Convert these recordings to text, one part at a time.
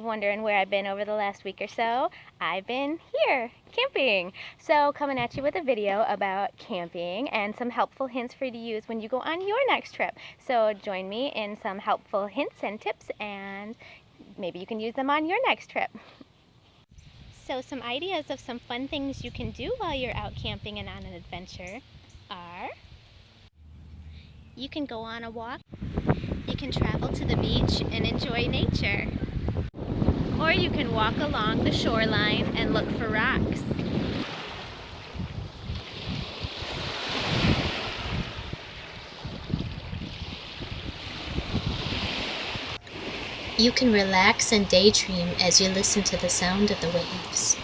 wondering where I've been over the last week or so, I've been here, camping. So coming at you with a video about camping and some helpful hints for you to use when you go on your next trip. So join me in some helpful hints and tips, and maybe you can use them on your next trip. So some ideas of some fun things you can do while you're out camping and on an adventure are: you can go on a walk, you can travel to the beach and enjoy nature, or you can walk along the shoreline and look for rocks. You can relax and daydream as you listen to the sound of the waves.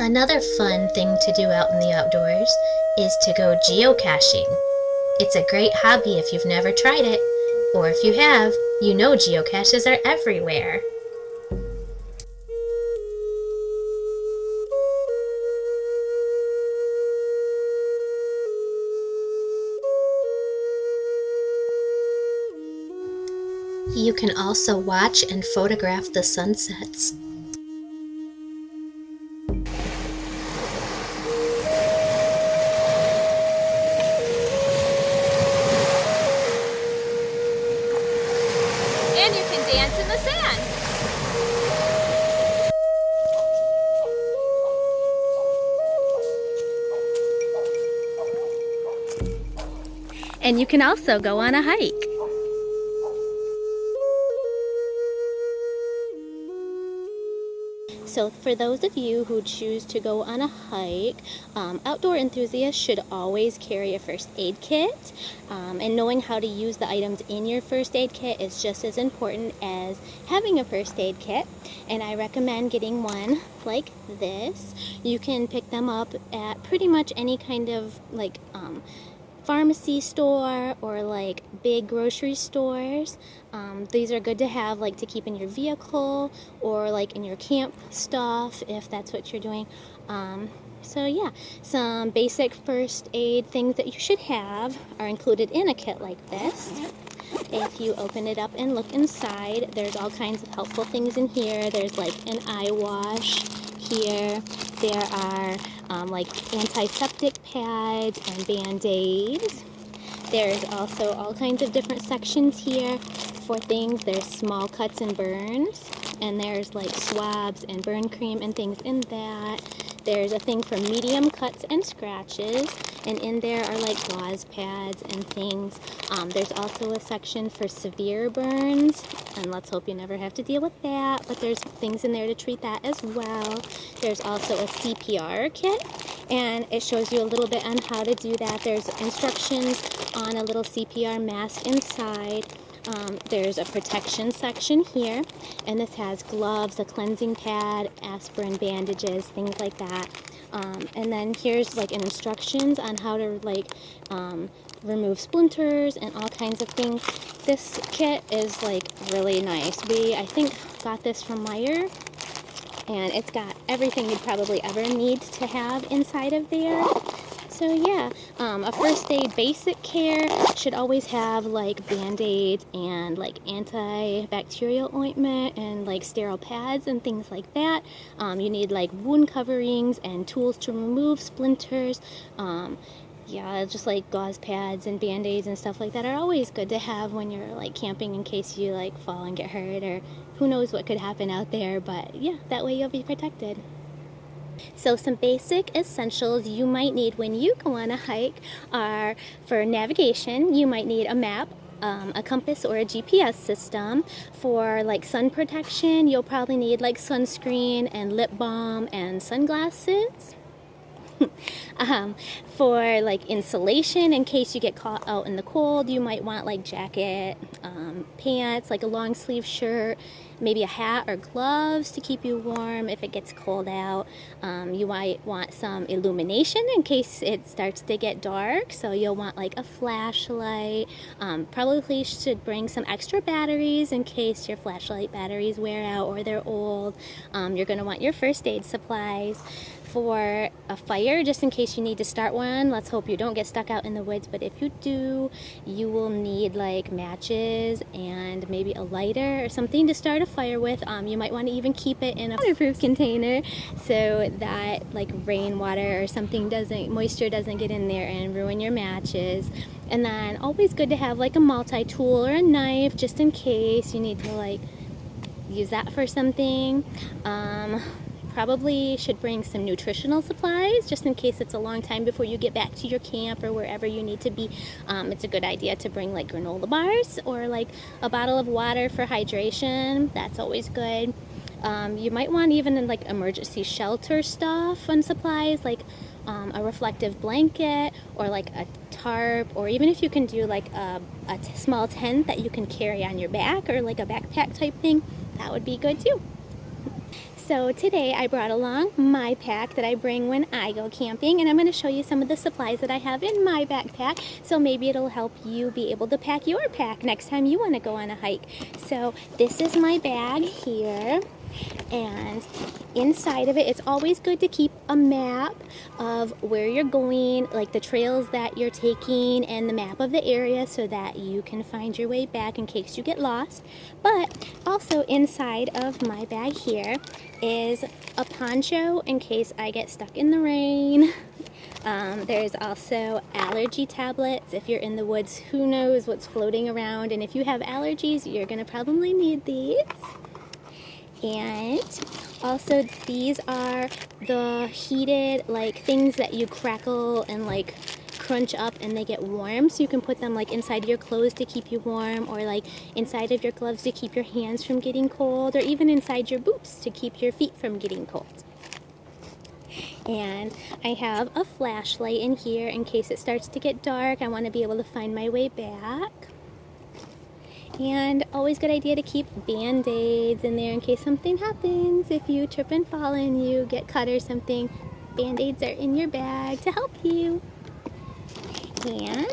Another fun thing to do out in the outdoors is to go geocaching. It's a great hobby if you've never tried it, or if you have, you know geocaches are everywhere. You can also watch and photograph the sunsets. And you can dance in the sand. And you can also go on a hike. So for those of you who choose to go on a hike, outdoor enthusiasts should always carry a first aid kit. And knowing how to use the items in your first aid kit is just as important as having a first aid kit. And I recommend getting one like this. You can pick them up at pretty much any kind of pharmacy store or like big grocery stores. These are good to have like to keep in your vehicle or like in your camp stuff if that's what you're doing. So yeah, some basic first aid things that you should have are included in a kit like this. If you open it up and look inside, there's all kinds of helpful things in here. There's like an eye wash here. There are like antiseptic pads and band-aids. There's also all kinds of different sections here for things. There's small cuts and burns, and there's like swabs and burn cream and things in that. There's a thing for medium cuts and scratches, and in there are like gauze pads and things. There's also a section for severe burns, and let's hope you never have to deal with that, but there's things in there to treat that as well. There's also a CPR kit, and it shows you a little bit on how to do that. There's instructions on a little CPR mask inside. There's a protection section here, and this has gloves, a cleansing pad, aspirin, bandages, things like that. And then here's like instructions on how to remove splinters and all kinds of things. This kit is like really nice. I think got this from Meijer, and it's got everything you'd probably ever need to have inside of there. So yeah, a first aid basic care should always have like band-aids and like antibacterial ointment and like sterile pads and things like that. You need like wound coverings and tools to remove splinters. Yeah, just like gauze pads and band-aids and stuff like that are always good to have when you're like camping in case you like fall and get hurt, or who knows what could happen out there. But yeah, that way you'll be protected. So some basic essentials you might need when you go on a hike are, for navigation, you might need a map, a compass or a GPS system. For like sun protection, you'll probably need like sunscreen and lip balm and sunglasses. For like insulation, in case you get caught out in the cold, you might want like jacket, pants, like a long sleeve shirt, maybe a hat or gloves to keep you warm if it gets cold out. You might want some illumination in case it starts to get dark, so you'll want like a flashlight. Probably should bring some extra batteries in case your flashlight batteries wear out or they're old. You're going to want your first aid supplies. for a fire, just in case you need to start one. Let's hope you don't get stuck out in the woods, but if you do, you will need like matches and maybe a lighter or something to start a fire with. You might want to even keep it in a waterproof container so that like rainwater or something moisture doesn't get in there and ruin your matches. And then always good to have like a multi-tool or a knife just in case you need to like use that for something. Probably should bring some nutritional supplies just in case it's a long time before you get back to your camp or wherever you need to be. It's a good idea to bring like granola bars or like a bottle of water for hydration. That's always good. You might want even like emergency shelter stuff and supplies like a reflective blanket or like a tarp, or even if you can do like a small tent that you can carry on your back or like a backpack type thing, that would be good too. So today I brought along my pack that I bring when I go camping, and I'm going to show you some of the supplies that I have in my backpack, so maybe it'll help you be able to pack your pack next time you want to go on a hike. So this is my bag here, and inside of it, it's always good to keep a map of where you're going, like the trails that you're taking and the map of the area so that you can find your way back in case you get lost. But also inside of my bag here is a poncho in case I get stuck in the rain. There's also allergy tablets. If you're in the woods, who knows what's floating around, and if you have allergies, you're gonna probably need these. And also these are the heated like things that you crackle and like crunch up and they get warm, so you can put them like inside your clothes to keep you warm, or like inside of your gloves to keep your hands from getting cold, or even inside your boots to keep your feet from getting cold. And I have a flashlight in here in case it starts to get dark. I want to be able to find my way back. And always good idea to keep band-aids in there in case something happens. If you trip and fall and you get cut or something, band-aids are in your bag to help you. And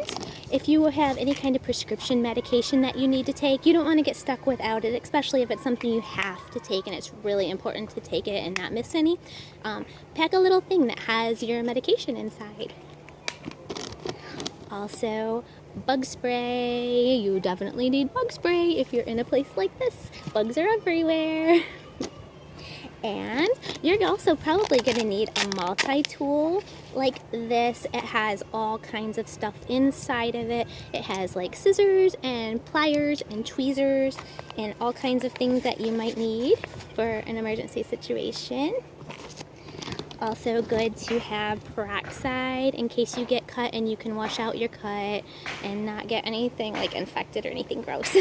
if you have any kind of prescription medication that you need to take, you don't want to get stuck without it, especially if it's something you have to take and it's really important to take it and not miss any. Pack a little thing that has your medication inside. Also, bug spray. You definitely need bug spray if you're in a place like this. Bugs are everywhere. And you're also probably going to need a multi-tool like this. It has all kinds of stuff inside of it. It has like scissors and pliers and tweezers and all kinds of things that you might need for an emergency situation. Also good to have peroxide in case you get cut, and you can wash out your cut and not get anything like infected or anything gross.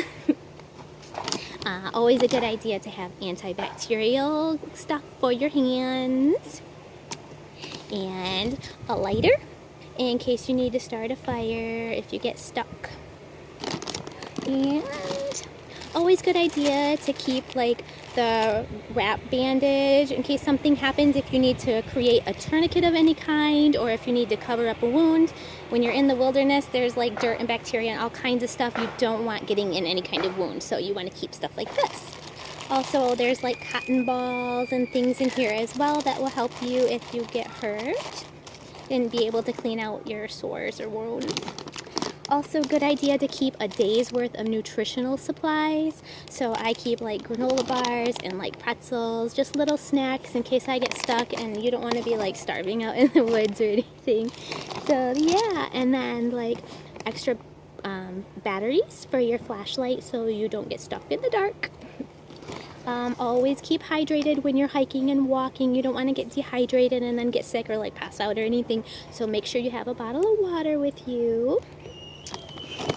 Always a good idea to have antibacterial stuff for your hands. And a lighter in case you need to start a fire if you get stuck. And always good idea to keep like the wrap bandage in case something happens, if you need to create a tourniquet of any kind, or if you need to cover up a wound. When you're in the wilderness, there's like dirt and bacteria and all kinds of stuff you don't want getting in any kind of wound, so you want to keep stuff like this. Also, there's like cotton balls and things in here as well that will help you if you get hurt and be able to clean out your sores or wounds. Also, good idea to keep a day's worth of nutritional supplies. So I keep like granola bars and like pretzels, just little snacks in case I get stuck and you don't want to be like starving out in the woods or anything. So yeah, and then like extra batteries for your flashlight so you don't get stuck in the dark. Always keep hydrated when you're hiking and walking. You don't want to get dehydrated and then get sick or like pass out or anything. So make sure you have a bottle of water with you.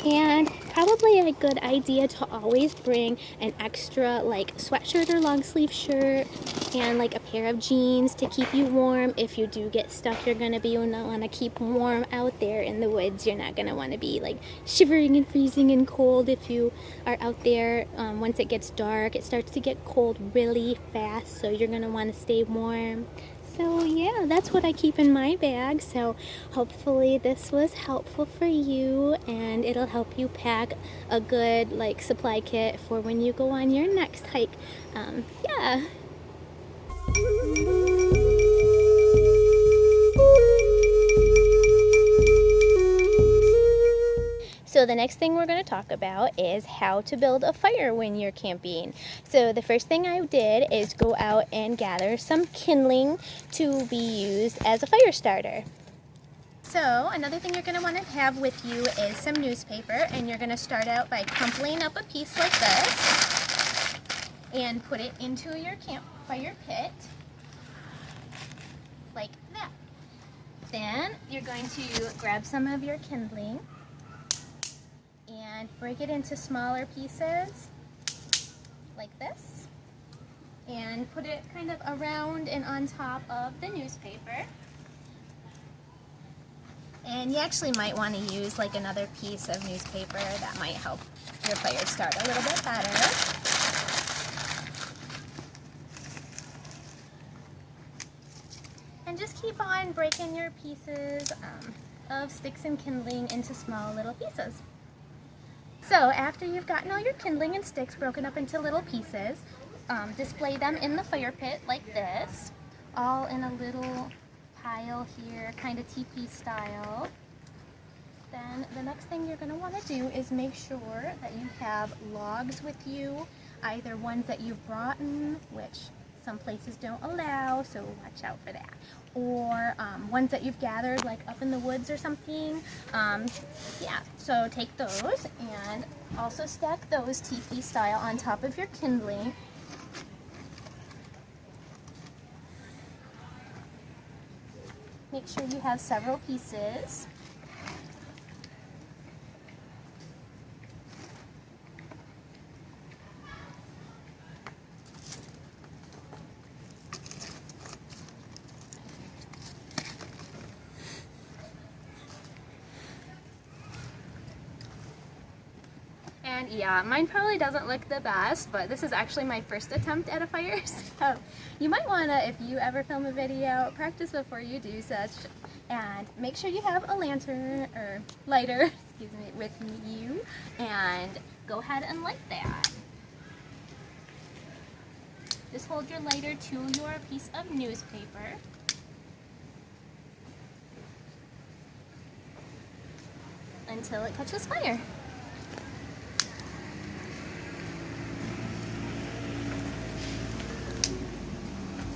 And probably a good idea to always bring an extra like sweatshirt or long sleeve shirt and like a pair of jeans to keep you warm. If you do get stuck, you're going to want to keep warm out there in the woods. You're not going to want to be like shivering and freezing and cold if you are out there. Once it gets dark, it starts to get cold really fast, so you're going to want to stay warm. So yeah, that's what I keep in my bag. So hopefully this was helpful for you, and it'll help you pack a good like supply kit for when you go on your next hike. Yeah. So the next thing we're going to talk about is how to build a fire when you're camping. So the first thing I did is go out and gather some kindling to be used as a fire starter. So another thing you're going to want to have with you is some newspaper, and you're going to start out by crumpling up a piece like this and put it into your campfire pit like that. Then you're going to grab some of your kindling and break it into smaller pieces like this and put it kind of around and on top of the newspaper. And you actually might want to use like another piece of newspaper. That might help your fire start a little bit better. And just keep on breaking your pieces of sticks and kindling into small little pieces. So after you've gotten all your kindling and sticks broken up into little pieces, display them in the fire pit like this, all in a little pile here, kind of teepee style. Then the next thing you're going to want to do is make sure that you have logs with you, either ones that you've brought in, which some places don't allow, so watch out for that, or ones that you've gathered like up in the woods or something. Yeah, so take those and also stack those teepee style on top of your kindling. Make sure you have several pieces. And yeah, mine probably doesn't look the best, but this is actually my first attempt at a fire, so you might want to, if you ever film a video, practice before you do such. And make sure you have a lantern or lighter, excuse me, with you, and go ahead and light that. Just hold your lighter to your piece of newspaper. Until it catches fire.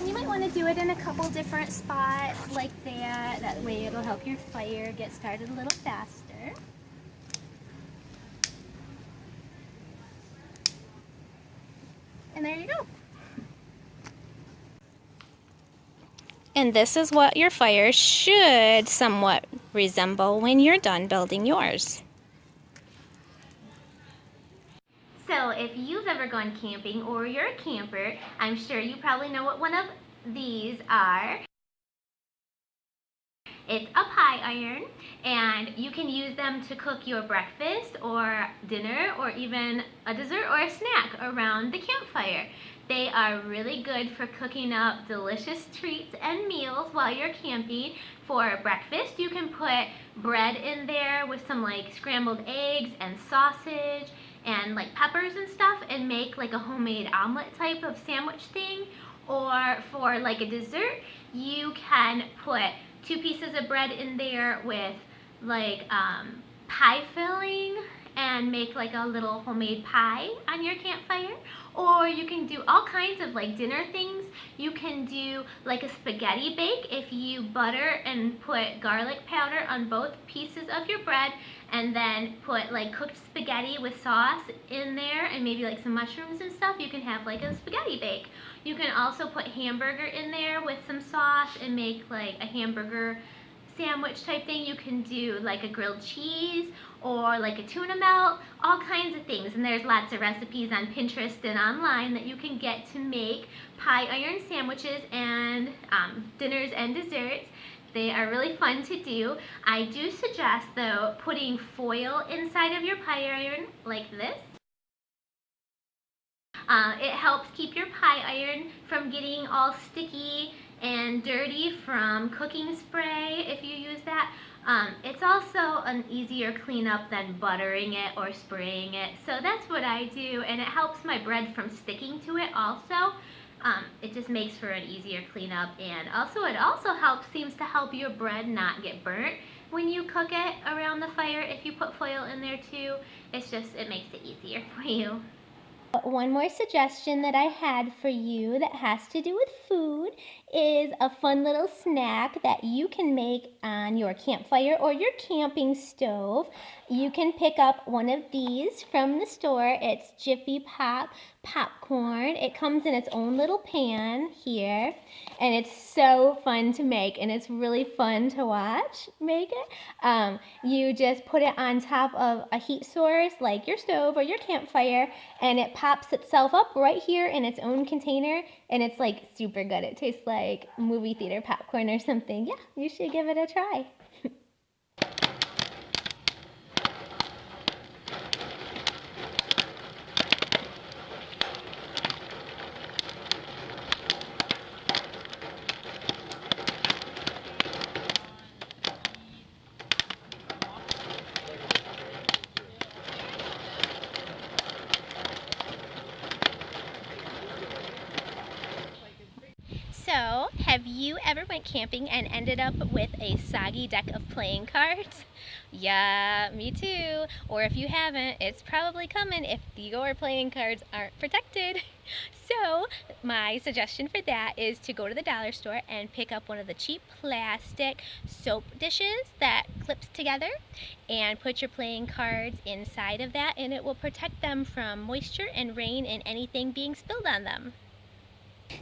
You might want to do it in a couple different spots like that. That way it'll help your fire get started a little faster. And there you go. And this is what your fire should somewhat resemble when you're done building yours. So if you've ever gone camping or you're a camper, I'm sure you probably know what one of these are. It's a pie iron, and you can use them to cook your breakfast or dinner or even a dessert or a snack around the campfire. They are really good for cooking up delicious treats and meals while you're camping. For breakfast, you can put bread in there with some like scrambled eggs and sausage and like peppers and stuff, and make like a homemade omelet type of sandwich thing. Or for like a dessert, you can put 2 pieces of bread in there with like pie filling and make like a little homemade pie on your campfire. Or you can do all kinds of like dinner things. You can do like a spaghetti bake if you butter and put garlic powder on both pieces of your bread, and then put like cooked spaghetti with sauce in there and maybe like some mushrooms and stuff. You can have like a spaghetti bake. You can also put hamburger in there with some sauce and make like a hamburger sandwich type thing. You can do like a grilled cheese or like a tuna melt, all kinds of things. And there's lots of recipes on Pinterest and online that you can get to make pie iron sandwiches and dinners and desserts. They are really fun to do. I do suggest though putting foil inside of your pie iron like this. It helps keep your pie iron from getting all sticky and dirty from cooking spray if you use that. It's also an easier cleanup than buttering it or spraying it. So that's what I do, and it helps my bread from sticking to it also. It just makes for an easier cleanup, and also it also seems to help your bread not get burnt. when you cook it around the fire, if you put foil in there too, it makes it easier for you. One more suggestion that I had for you that has to do with food is a fun little snack that you can make on your campfire or your camping stove. You can pick up one of these from the store. It's Jiffy Pop popcorn. It comes in its own little pan here, and it's so fun to make, and it's really fun to watch make it. You just put it on top of a heat source like your stove or your campfire, and it pops itself up right here in its own container, and it's like super good. It tastes like movie theater popcorn or something. Yeah, you should give it a try. So, have you ever went camping and ended up with a soggy deck of playing cards? Yeah, me too. Or if you haven't, it's probably coming if your playing cards aren't protected. So, my suggestion for that is to go to the dollar store and pick up one of the cheap plastic soap dishes that clips together and put your playing cards inside of that, and it will protect them from moisture and rain and anything being spilled on them.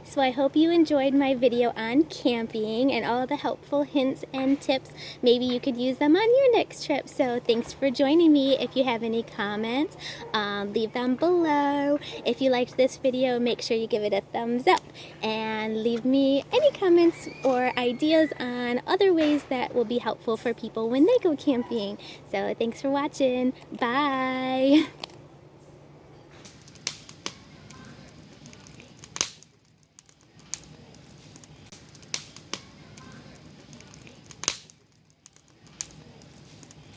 So I hope you enjoyed my video on camping and all the helpful hints and tips. Maybe you could use them on your next trip. So thanks for joining me. If you have any comments, leave them below. If you liked this video, make sure you give it a thumbs up and leave me any comments or ideas on other ways that will be helpful for people when they go camping. So thanks for watching. Bye.